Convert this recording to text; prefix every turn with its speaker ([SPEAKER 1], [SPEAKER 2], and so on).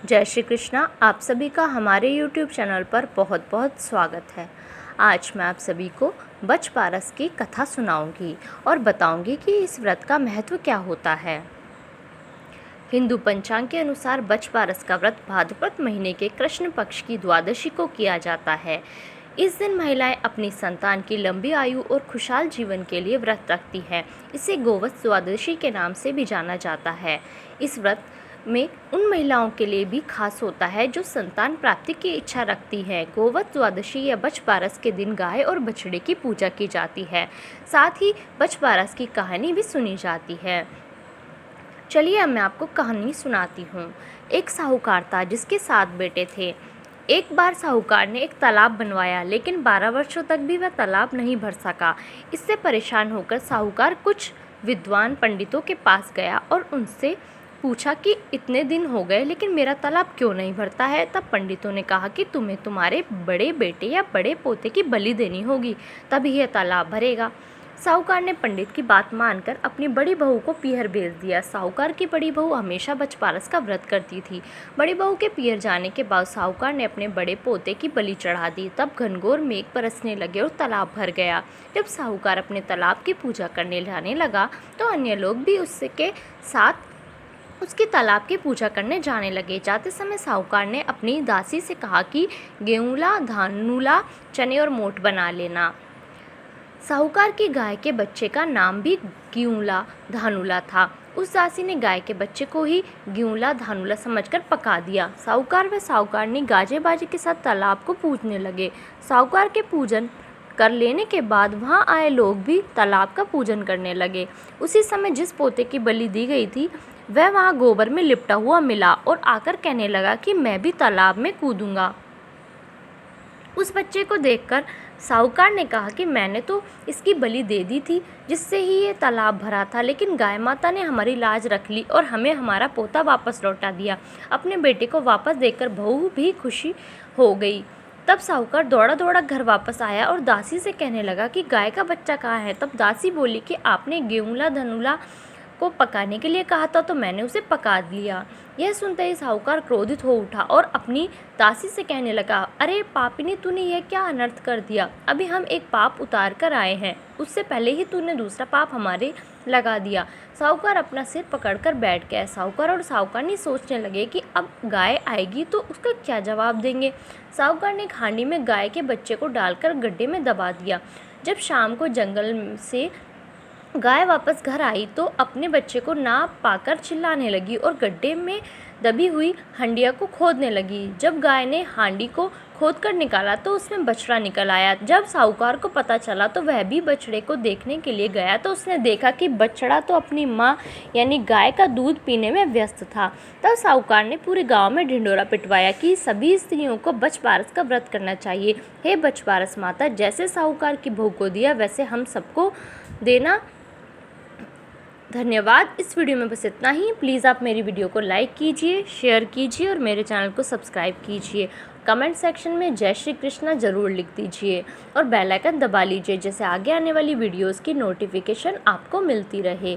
[SPEAKER 1] जय श्री कृष्णा। आप सभी का हमारे YouTube चैनल पर बहुत बहुत स्वागत है। आज मैं आप सभी को बच पारस की कथा सुनाऊंगी और बताऊंगी कि इस व्रत का महत्व क्या होता है। हिंदू पंचांग के अनुसार बच पारस का व्रत भाद्रपद महीने के कृष्ण पक्ष की द्वादशी को किया जाता है। इस दिन महिलाएं अपनी संतान की लंबी आयु और खुशहाल जीवन के लिए व्रत रखती हैं। इसे गोवत्स द्वादशी के नाम से भी जाना जाता है। इस व्रत में उन महिलाओं के लिए भी खास होता है जो संतान प्राप्ति की इच्छा रखती हैं। गोवत्स द्वादशी या बच पारस के दिन गाय और बछड़े की पूजा की जाती है। साथ ही बच पारस की कहानी भी सुनी जाती है। चलिए अब मैं आपको कहानी सुनाती हूँ। एक साहूकार था जिसके 7 बेटे थे। एक बार साहूकार ने एक तालाब बनवाया, लेकिन 12 वर्षों तक भी वह तालाब नहीं भर सका। इससे परेशान होकर साहूकार कुछ विद्वान पंडितों के पास गया और उनसे पूछा कि इतने दिन हो गए लेकिन मेरा तालाब क्यों नहीं भरता है। तब पंडितों ने कहा कि तुम्हें तुम्हारे बड़े बेटे या बड़े पोते की बलि देनी होगी, तभी यह तालाब भरेगा। साहूकार ने पंडित की बात मानकर अपनी बड़ी बहू को पीहर भेज दिया। साहूकार की बड़ी बहू हमेशा बच पारस का व्रत करती थी। बड़ी बहू के पीहर जाने के बाद साहूकार ने अपने बड़े पोते की बलि चढ़ा दी। तब घनघोर मेघ बरसने लगे और तालाब भर गया। जब साहूकार अपने तालाब की पूजा करने जाने लगा तो अन्य लोग भी उसके साथ उसकी तालाब की पूजा करने जाने लगे। जाते समय साहूकार ने अपनी दासी से कहा कि गेहूँला, धानुला, चने और मोठ बना लेना। साहूकार की गाय के बच्चे का नाम भी गेहूँला धानुला था। उस दासी ने गाय के बच्चे को ही गेहूँला धानुला समझकर पका दिया। साहूकार व साहूकारनी गाजे बाजे के साथ तालाब को पूजने लगे। साहूकार के पूजन कर लेने के बाद वहां आए लोग भी तालाब का पूजन करने लगे। उसी समय जिस पोते की बलि दी गई थी वह वहां गोबर में लिपटा हुआ मिला और आकर कहने लगा कि मैं भी तालाब में कूदूंगा। उस बच्चे को देखकर साहूकार ने कहा कि मैंने तो इसकी बलि दे दी थी जिससे ही ये तालाब भरा था, लेकिन गाय माता ने हमारी लाज रख ली और हमें हमारा पोता वापस लौटा दिया। अपने बेटे को वापस देकर बहू भी खुशी हो गई। तब साहूकार दौड़ा दौड़ा घर वापस आया और दासी से कहने लगा कि गाय का बच्चा कहाँ है। तब दासी बोली कि आपने गेहूँला धनुला को पकाने के लिए कहा था तो मैंने उसे पका लिया। यह सुनते ही साहूकार क्रोधित हो उठा और अपनी दासी से कहने लगा, अरे पापिनी, तूने यह क्या अनर्थ कर दिया। अभी हम एक पाप उतार कर आए हैं, उससे पहले ही तूने दूसरा पाप हमारे लगा दिया। साहूकार अपना सिर पकड़कर बैठ गया। साहूकार और साहूकारनी सोचने लगे कि अब गाय आएगी तो उसका क्या जवाब देंगे। साहूकार ने एक हांडी में गाय के बच्चे को डालकर गड्ढे में दबा दिया। जब शाम को जंगल से गाय वापस घर आई तो अपने बच्चे को ना पाकर चिल्लाने लगी और गड्ढे में दबी हुई हंडिया को खोदने लगी। जब गाय ने हांडी को खोदकर निकाला तो उसमें बछड़ा निकल आया। जब साहूकार को पता चला तो वह भी बछड़े को देखने के लिए गया तो उसने देखा कि बछड़ा तो अपनी माँ यानी गाय का दूध पीने में व्यस्त था। तब साहूकार ने पूरे गांव में ढिंडोरा पिटवाया कि सभी स्त्रियों को बच पारस का व्रत करना चाहिए। हे बच पारस माता, जैसे साहूकार की बहू को दिया वैसे हम सबको देना। धन्यवाद। इस वीडियो में बस इतना ही। प्लीज़ आप मेरी वीडियो को लाइक कीजिए, शेयर कीजिए और मेरे चैनल को सब्सक्राइब कीजिए। कमेंट सेक्शन में जय श्री कृष्णा ज़रूर लिख दीजिए और बेल आइकन दबा लीजिए, जैसे आगे आने वाली वीडियोस की नोटिफिकेशन आपको मिलती रहे।